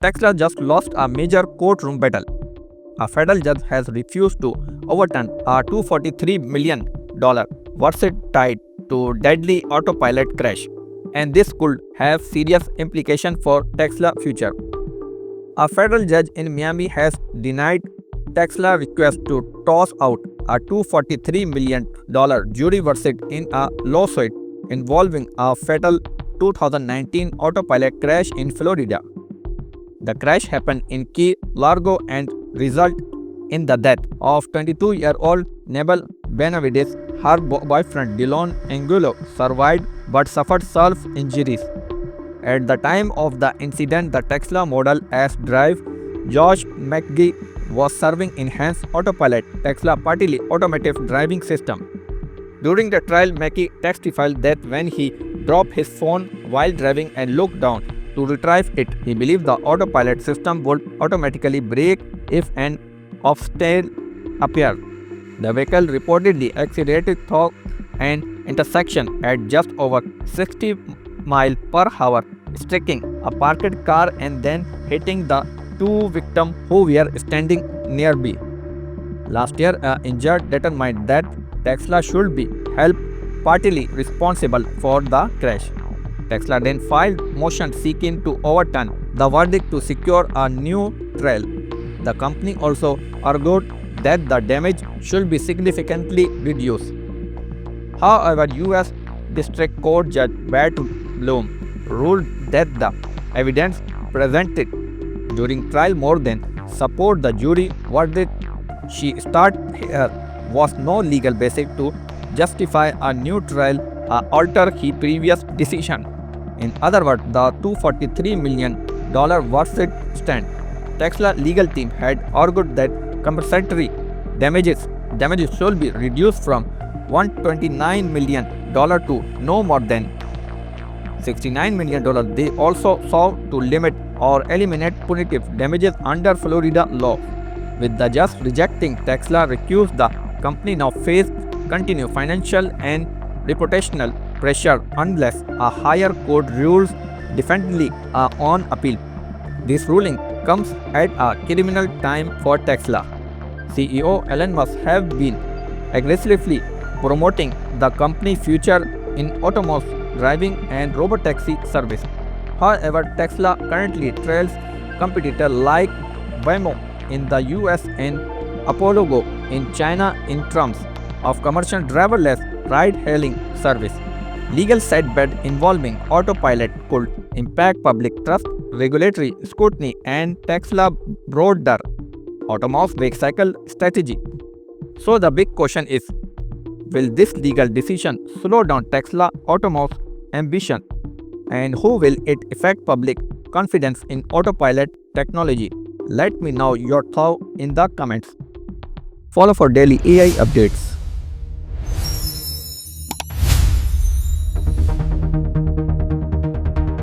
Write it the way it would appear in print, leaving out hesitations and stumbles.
Tesla just lost a major courtroom battle. A federal judge has refused to overturn a $243 million verdict tied to deadly autopilot crash, and this could have serious implications for Tesla's future. A federal judge in Miami has denied Tesla's request to toss out a $243 million jury verdict in a lawsuit involving a fatal 2019 autopilot crash in Florida. The crash happened in Key Largo and resulted in the death of 22-year-old Nebel Benavides. Her boyfriend Dylan Angulo survived but suffered self-injuries. At the time of the incident, the Tesla Model S driver Josh McGee was serving enhanced autopilot Tesla partly automated driving system. During the trial, McGee testified that when he dropped his phone while driving and looked down to retrieve it, he believed the autopilot system would automatically brake if an obstacle appeared. The vehicle reportedly accelerated through an intersection at just over 60 miles per hour, striking a parked car and then hitting the two victims who were standing nearby. Last year, an injured determined that Tesla should be held partly responsible for the crash. Tesla then filed motion seeking to overturn the verdict to secure a new trial. The company also argued that the damage should be significantly reduced. However, U.S. District Court Judge Beth Bloom ruled that the evidence presented during trial more than support the jury verdict. She stated here was no legal basis to justify a new trial or alter his previous decision. In other words, the $243 million verdict stand. Tesla legal team had argued that compensatory damages should be reduced from $129 million to no more than $69 million. They also sought to limit or eliminate punitive damages under Florida law. With the judge rejecting Tesla recuse, the company now faces continued financial and reputational pressure unless a higher court rules differently on appeal. This ruling comes at a criminal time for Tesla. CEO Elon Musk have been aggressively promoting the company's future in autonomous driving and robotaxi service. However, Tesla currently trails competitors like Waymo in the US and Apollo Go in China in terms of commercial driverless ride-hailing service. Legal setback involving autopilot could impact public trust, regulatory scrutiny, and Tesla's broader autonomous vehicle strategy. So the big question is, will this legal decision slow down Tesla's autonomous ambition? And who will it affect public confidence in autopilot technology? Let me know your thoughts in the comments. Follow for daily AI updates.